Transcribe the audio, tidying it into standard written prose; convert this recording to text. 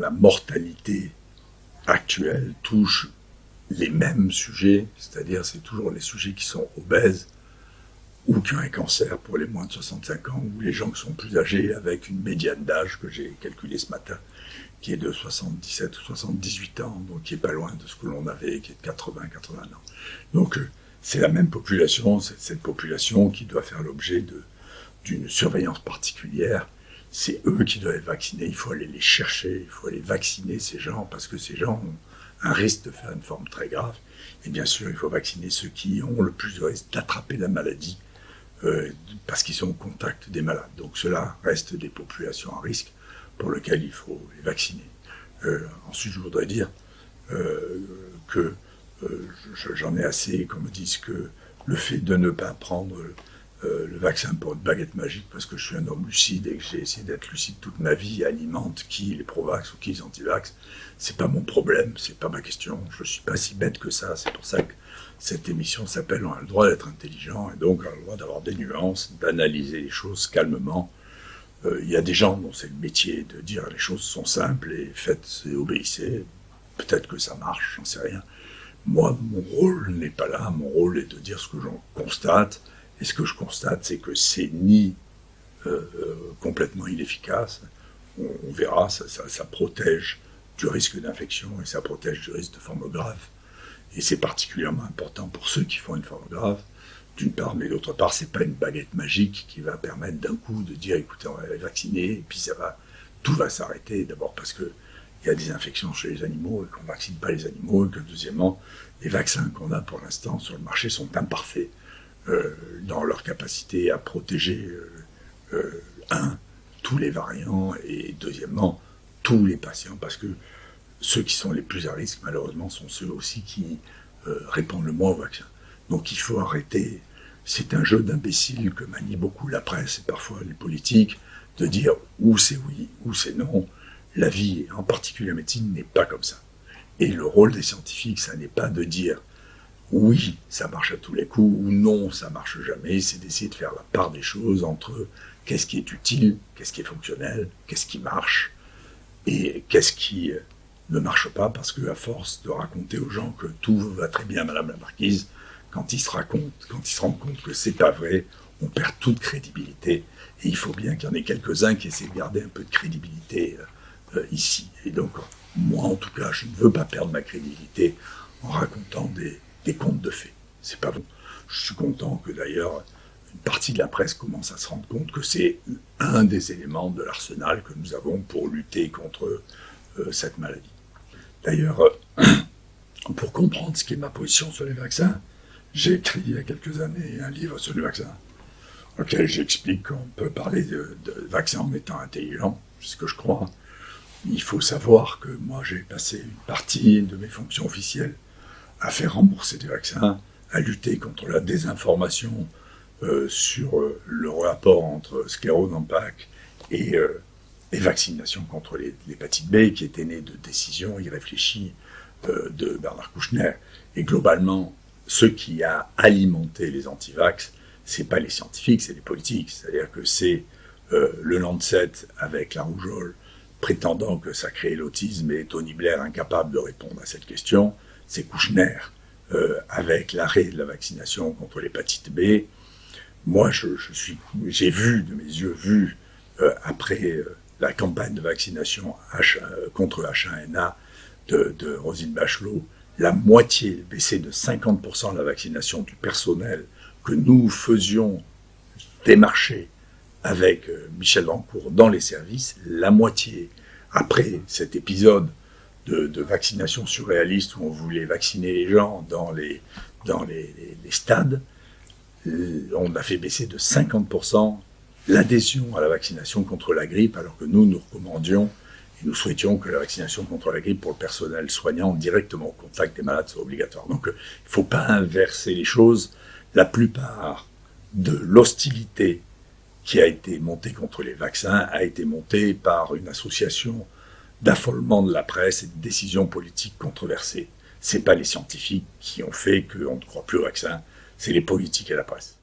la mortalité actuelle touche les mêmes sujets, c'est-à-dire c'est toujours les sujets qui sont obèses ou qui ont un cancer pour les moins de 65 ans, ou les gens qui sont plus âgés avec une médiane d'âge que j'ai calculé ce matin, qui est de 77 ou 78 ans, donc qui est pas loin de ce que l'on avait, qui est de 80 ans. Donc c'est la même population, c'est cette population qui doit faire l'objet d'une surveillance particulière. C'est eux qui doivent être vaccinés, il faut aller les chercher, il faut aller vacciner ces gens, parce que ces gens ont un risque de faire une forme très grave. Et bien sûr, il faut vacciner ceux qui ont le plus de risque d'attraper la maladie, parce qu'ils sont au contact des malades. Donc cela reste des populations à risque pour lesquelles il faut les vacciner. Ensuite, je voudrais dire que j'en ai assez qu'on me dise que le fait de ne pas prendre le vaccin pour une baguette magique, parce que je suis un homme lucide et que j'ai essayé d'être lucide toute ma vie, alimente qui les pro-vax ou qui les anti-vax, c'est pas mon problème, c'est pas ma question, je suis pas si bête que ça, c'est pour ça que cette émission s'appelle « On a le droit d'être intelligent » et donc on a le droit d'avoir des nuances, d'analyser les choses calmement. Il y a des gens dont c'est le métier de dire les choses sont simples et faites et obéissez, peut-être que ça marche, j'en sais rien. Moi, mon rôle n'est pas là, mon rôle est de dire ce que j'en constate. Et ce que je constate, c'est que c'est ni complètement inefficace, on verra, ça protège du risque d'infection et ça protège du risque de forme grave. Et c'est particulièrement important pour ceux qui font une forme grave, d'une part, mais d'autre part, c'est pas une baguette magique qui va permettre d'un coup de dire, écoutez, on va les vacciner, et puis tout va s'arrêter, d'abord parce que il y a des infections chez les animaux et qu'on ne vaccine pas les animaux, et que deuxièmement, les vaccins qu'on a pour l'instant sur le marché sont imparfaits dans leur capacité à protéger, tous les variants, et deuxièmement, tous les patients, parce que ceux qui sont les plus à risque, malheureusement, sont ceux aussi qui répondent le moins au vaccin. Donc il faut arrêter, c'est un jeu d'imbéciles que manie beaucoup la presse et parfois les politiques, de dire où c'est oui, où c'est non. La vie, en particulier la médecine, n'est pas comme ça. Et le rôle des scientifiques, ça n'est pas de dire oui, ça marche à tous les coups, ou non, ça marche jamais, c'est d'essayer de faire la part des choses entre qu'est-ce qui est utile, qu'est-ce qui est fonctionnel, qu'est-ce qui marche, et qu'est-ce qui ne marche pas, parce qu'à force de raconter aux gens que tout va très bien, Madame la Marquise, quand ils se rendent compte que c'est pas vrai, on perd toute crédibilité, et il faut bien qu'il y en ait quelques-uns qui essaient de garder un peu de crédibilité ici. Et donc, moi en tout cas, je ne veux pas perdre ma crédibilité en racontant des contes de fées. C'est pas bon. Je suis content que d'ailleurs une partie de la presse commence à se rendre compte que c'est un des éléments de l'arsenal que nous avons pour lutter contre cette maladie. D'ailleurs, pour comprendre ce qu'est ma position sur les vaccins, j'ai écrit il y a quelques années un livre sur les vaccins, auquel j'explique qu'on peut parler de vaccins en étant intelligent, c'est ce que je crois. Il faut savoir que moi j'ai passé une partie de mes fonctions officielles à faire rembourser des vaccins, à lutter contre la désinformation sur le rapport entre sclérose en plaques et vaccination contre l'hépatite B, qui était née de décisions irréfléchies de Bernard Kouchner. Et globalement, ce qui a alimenté les antivax, c'est pas les scientifiques, c'est les politiques. C'est-à-dire que c'est le Lancet avec la rougeole prétendant que ça crée l'autisme et Tony Blair incapable de répondre à cette question. C'est Kouchner avec l'arrêt de la vaccination contre l'hépatite B. Moi, j'ai vu, de mes yeux, après la campagne de vaccination contre H1N1 de Roselyne Bachelot, la moitié, baissée de 50% la vaccination du personnel que nous faisions démarcher avec Michel Vancourt dans les services, la moitié. Après cet épisode de vaccination surréaliste où on voulait vacciner les gens dans les stades, on a fait baisser de 50% l'adhésion à la vaccination contre la grippe, alors que nous recommandions et nous souhaitions que la vaccination contre la grippe pour le personnel soignant directement au contact des malades soit obligatoire. Donc il ne faut pas inverser les choses. La plupart de l'hostilité qui a été montée contre les vaccins a été montée par une association d'affolement de la presse et de décisions politiques controversées. Ce n'est pas les scientifiques qui ont fait qu'on ne croit plus au vaccin, c'est les politiques et la presse.